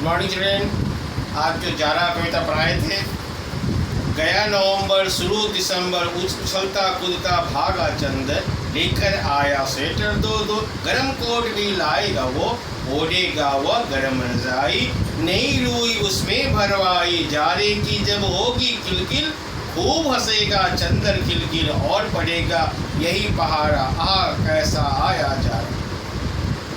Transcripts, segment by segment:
Morning children. आज जो 11 कविता पढ़ाए थे, गया नवंबर शुरू दिसंबर, उछलता कूदता भागा चंद, लेकर आया स्वेटर दो दो, गरम कोट भी लाएगा वो, ओढ़ेगा वह गरम रजाई, नई रुई उसमें भरवाई, जाड़े की जब होगी किलकिल, खूब हंसेगा चंदर किलकिल, और पड़ेगा यही पहाड़ा, कैसा आया जा।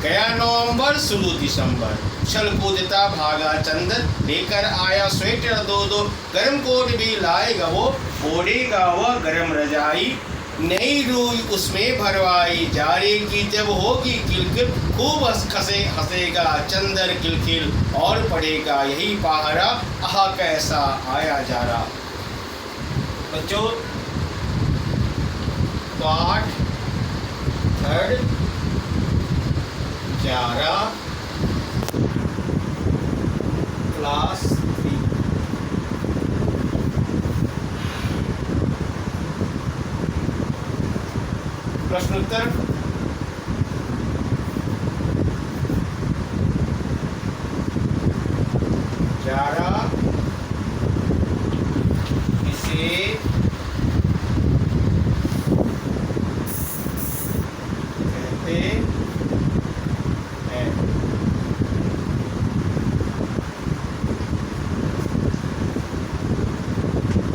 गया नवंबर शुरू दिसंबर, उछल कूदता भागा चंदर, लेकर आया स्वेटर दो दो, गरम कोट भी लाएगा वो, ओढ़ेगा वह गरम रजाई, नई रुई उसमें भरवाई, जाड़े की जब होगी किलकिल, खूब हंसेगा चंदर किलकिल, और पड़ेगा यही पहाड़ा, कैसा आया जा रहा। बच्चों, पाठ थर्ड 11 क्लास 3। प्रश्न उत्तर। किसे कहते हैं?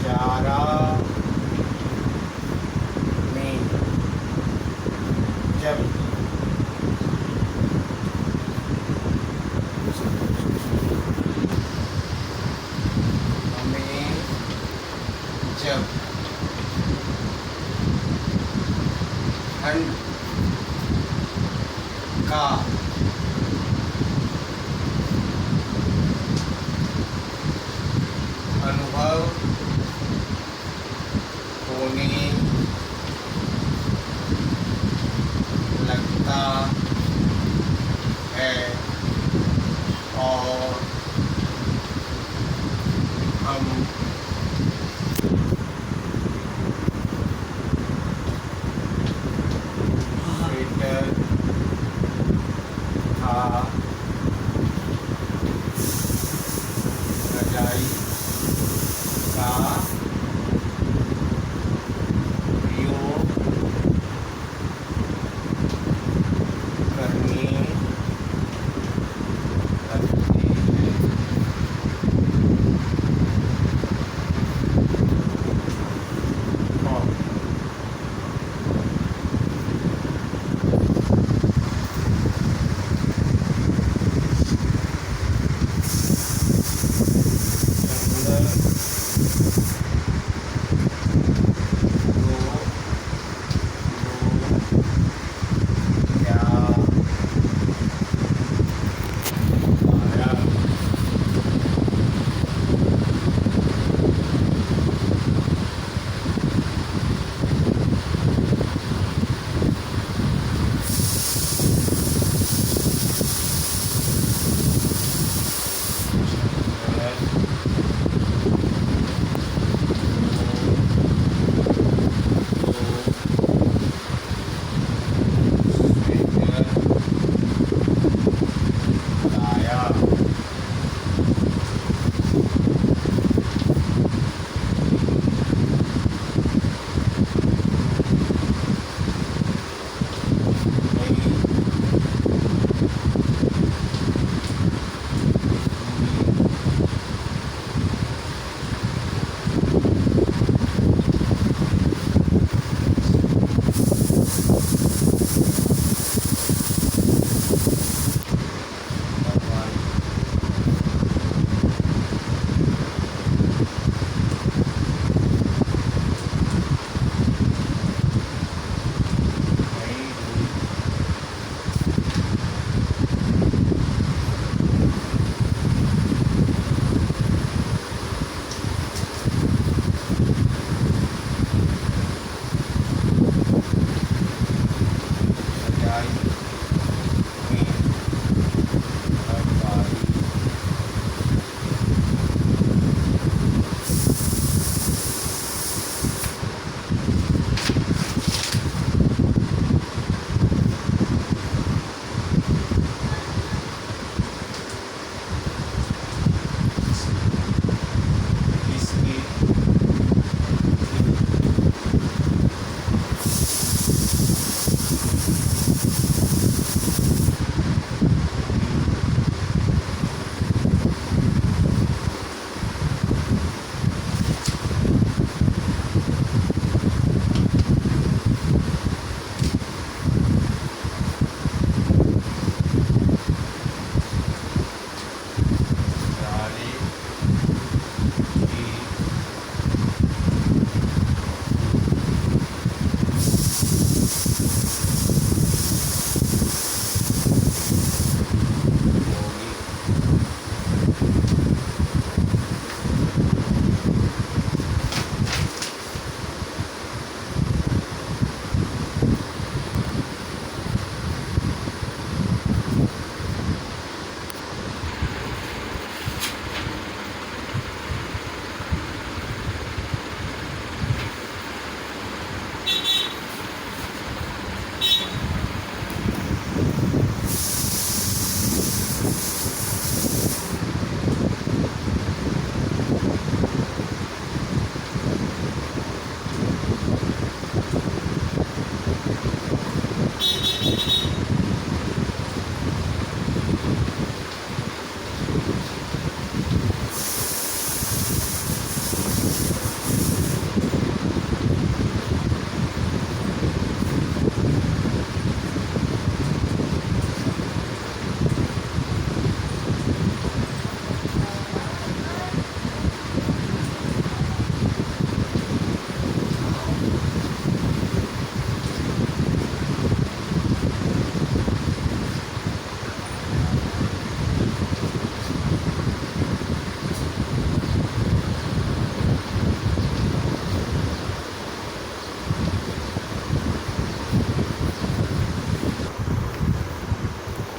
जारा में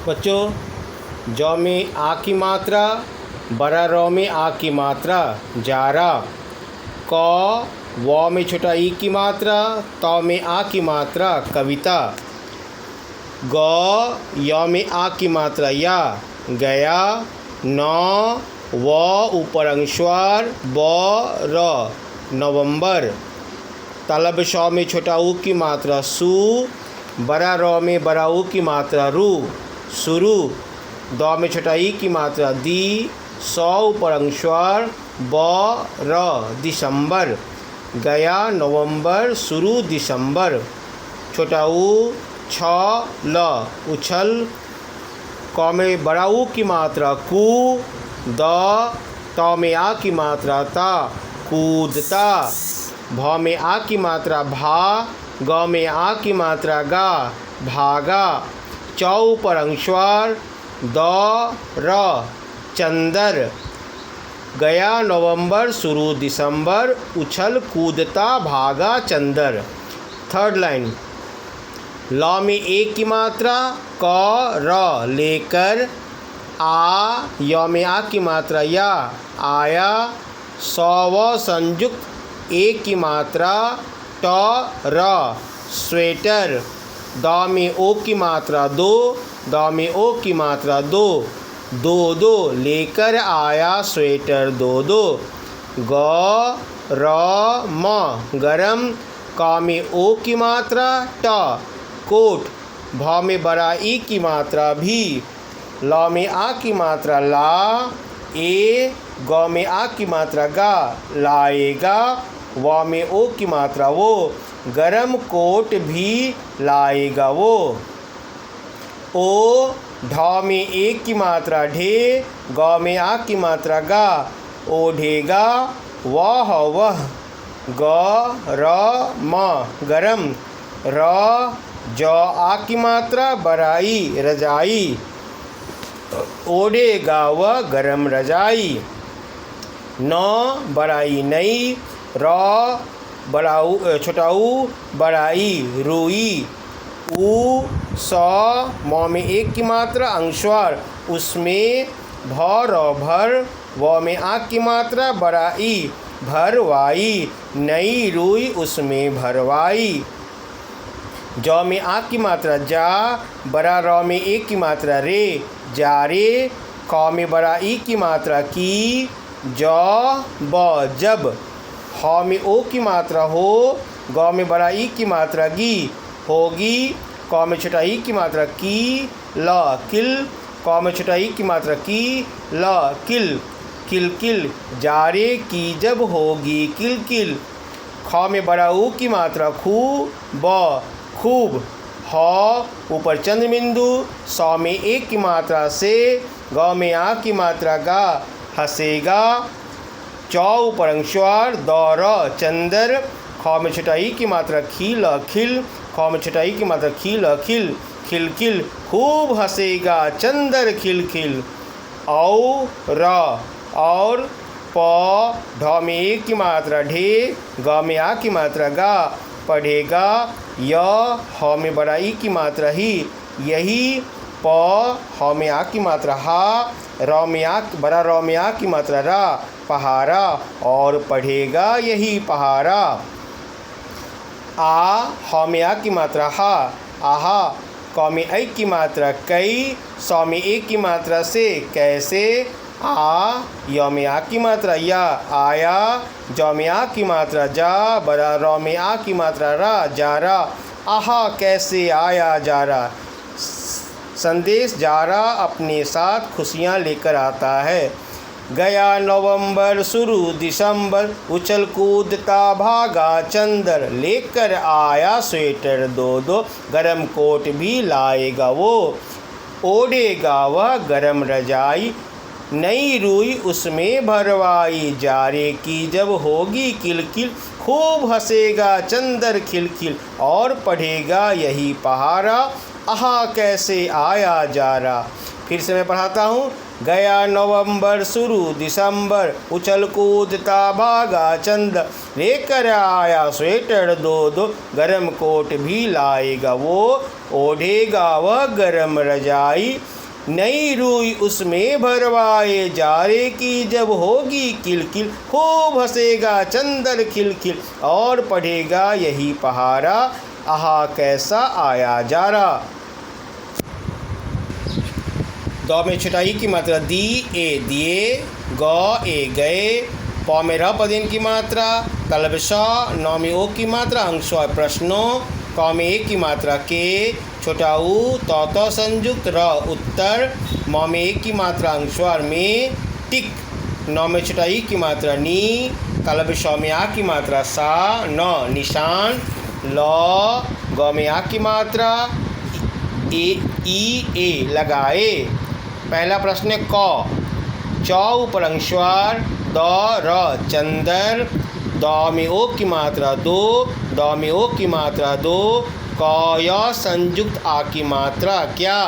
बच्चों जौ में आ की मात्रा, बड़ा रौ में आ की मात्रा जारा, क व में छोटा ई की मात्रा, तौ में आ की मात्रा कविता, ग य में आ की मात्रा या गया, न व ऊपर अंशवार ब र नवंबर, तलब शौ में छोटा ऊ की मात्रा सु, बड़ा रौ में बड़ा ऊ की मात्रा रू शुरू, द में छोटा ई की मात्रा दी, सौ ऊपर अंशवार ब र दिसंबर, गया नवंबर शुरू दिसंबर, छोटा ऊ छ ल उछल, क में बड़ा ऊ की मात्रा कू, द त में आ की मात्रा ता कूदता, भ में आ की मात्रा भा, ग में आ की मात्रा गा भागा, चौ पर अंशवार द र चंदर, गया नवंबर शुरू दिसंबर, उछल कूदता भागा चंदर। थर्ड लाइन, ल में एक की मात्रा क र लेकर, आ य में आ की मात्रा या आया, सौ व संयुक्त एक की मात्रा ट र स्वेटर, द में ओ की मात्रा दो, द में ओ की मात्रा दो, दो दो लेकर आया स्वेटर दो दो, ग र म गरम, क में ओ की मात्रा ट कोट, भ में बड़ा ई की मात्रा भी, ल में आ की मात्रा ला ए, ग में आ की मात्रा गा लाएगा, व में ओ की मात्रा वो, गरम कोट भी लाएगा वो, ओ ढ में एक की मात्रा ढे, ग में आ की मात्रा गा ओढ़ेगा, वह वह, ग र म गरम, र ज आ की मात्रा बड़ाई रजाई, ओढ़ेगा वह गरम रजाई, न बड़ाई नई, र बड़ाऊ छोटा ऊ बड़ाई रुई, ऊ स म में एक की मात्रा अंशवार उसमें, भ र भर, व में आ की मात्रा बड़ाई भरवाई, नई रुई उसमें भरवाई, ज में आ की मात्रा जा, बड़ा र में एक की मात्रा रे जारे, क में बड़ा ई की मात्रा की, ज ब जब, ह में ओ की मात्रा हो, ग में बड़ा ई की मात्रा गी होगी, क में छोटा ई की मात्रा की, ल किल, क में छोटा ई की मात्रा की, ल किल, किलकिल जारे की जब होगी किलकिल, ख में बड़ा ऊ की मात्रा खू ब खूब, ह ऊपर चंद्र बिंदु, सौ में एक की मात्रा से, ग में आ की मात्रा गा हंसेगा, चौ ऊपर अंशवार द र चंदर, ख में छोटा ई की मात्रा खिल खिल, ख में छोटा ई की मात्रा खिल खिल, खिलखिल खूब हंसेगा चंदर खिलखिल, औ र और, प ढ में एक की मात्रा ढे, ग में आ की मात्रा गा पढ़ेगा, य ह में बड़ा ई की मात्रा ही यही, प ह में आ की मात्रा हा, र में आ बड़ा र में आ की मात्रा रा पहारा, और पढ़ेगा यही पहारा, आ ह में आ की मात्रा हा आहा, क में ऐ की मात्रा कई, सौ में एक की मात्रा से कैसे, आ य में आ की मात्रा या आया, ज में आ की मात्रा जा, बड़ा र में आ की मात्रा रा जारा, आहा कैसे आया जारा, संदेश जारा अपने साथ खुशियाँ लेकर आता है, गया नवंबर शुरू दिसंबर, उछल कूदता भागा चंदर, लेकर आया स्वेटर दो दो, गरम कोट भी लाएगा वो, ओढ़ेगा वह गरम रजाई, नई रुई उसमें भरवाई, जारे की जब होगी किलकिल, खूब हंसेगा चंदर खिलखिल, और पढ़ेगा यही पहारा, आहा कैसे आया जारा। फिर से मैं पढ़ाता हूँ। गया नवंबर शुरू दिसंबर, उछल कूदता भागा चंद, लेकर आया स्वेटर दो दो, गरम कोट भी लाएगा वो, ओढ़ेगा वह गरम रजाई, नई रुई उसमें भरवाए जारे की, जब होगी किलकिल खूब हंसेगा चंदर खिलखिल, और पढ़ेगा यही पहारा आहा कैसा आया जारा। द में छटाई की मात्रा दी ए दिए, ग ए गए, प में र पदिन की मात्रा तलबश, न में ओ की मात्रा अंश प्रश्नों, क में ए की मात्रा के, छोटा ऊ त संयुक्त र उत्तर, म में ए की मात्रा अंशवार में टिक, न में छटाई की मात्रा नी, तलबश में आ की मात्रा सा न निशान, ल ग में आ की मात्रा ए लगाए। पहला प्रश्न है क, च ऊपर अंशवार, द र चंदर, द में ओ की मात्रा दो, द में ओ की मात्रा दो, क य संयुक्त आ की मात्रा क्या,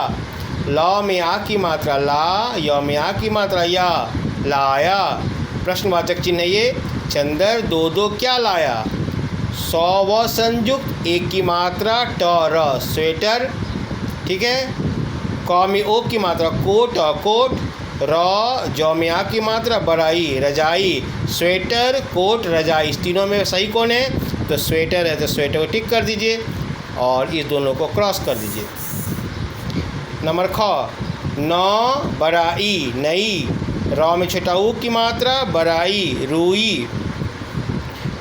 ल में आ की मात्रा ला, य में आ की मात्रा या लाया। प्रश्नवाचक चिन्ह ये, चंदर दो दो क्या लाया, सौ व संयुक्त एक की मात्रा ट र स्वेटर, ठीक है। क में ओ की मात्रा कोट कोट, र ज में आ की मात्रा बड़ाई रजाई, स्वेटर कोट रजाई, इस तीनों में सही कौन है, तो स्वेटर है, तो स्वेटर को टिक कर दीजिए और इस दोनों को क्रॉस कर दीजिए। नंबर ख, न बड़ाई नई, र में छोटा ऊ की मात्रा बड़ाई रुई,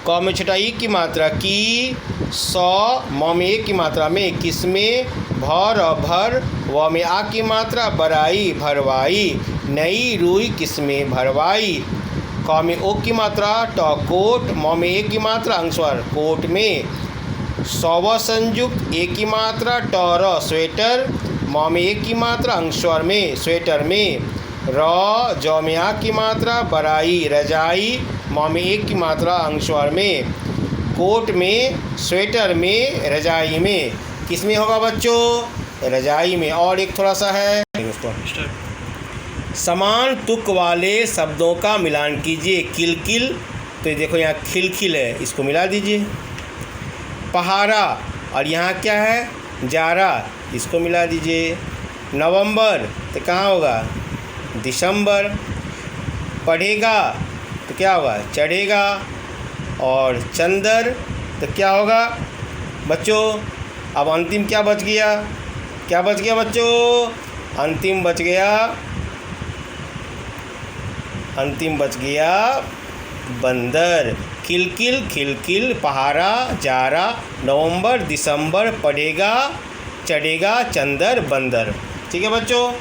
क में छोटा ई की मात्रा की, सौ म में ए की मात्रा में किसमें, भर भर, व में आ की मात्रा बड़ाई भरवाई, नई रुई किसमें भरवाई, क में ओ की मात्रा ट कोट, म में ए की मात्रा अंशवार कोट में, सौ संयुक्त ए की मात्रा ट र स्वेटर, म में ए की मात्रा अंशवार में स्वेटर में, र ज में आ की मात्रा बड़ाई रजाई, म में ए की मात्रा अंशवार में, कोट में स्वेटर में रजाई में, किस में होगा बच्चों, रजाई में। और एक थोड़ा सा है, समान तुक वाले शब्दों का मिलान कीजिए। किलकिल, तो देखो यहाँ खिलखिल है, इसको मिला दीजिए। पहारा, और यहाँ क्या है, जारा, इसको मिला दीजिए। नवंबर, तो कहाँ होगा, दिसंबर। पढ़ेगा, तो क्या होगा, चढ़ेगा। और चंदर, तो क्या होगा बच्चों, अब अंतिम क्या बच गया, क्या बच गया बच्चों, अंतिम बच गया बंदर। किलकिल खिलकिल, पहारा जारा, नवंबर दिसंबर, पढ़ेगा चढ़ेगा चंदर बंदर। ठीक है बच्चों।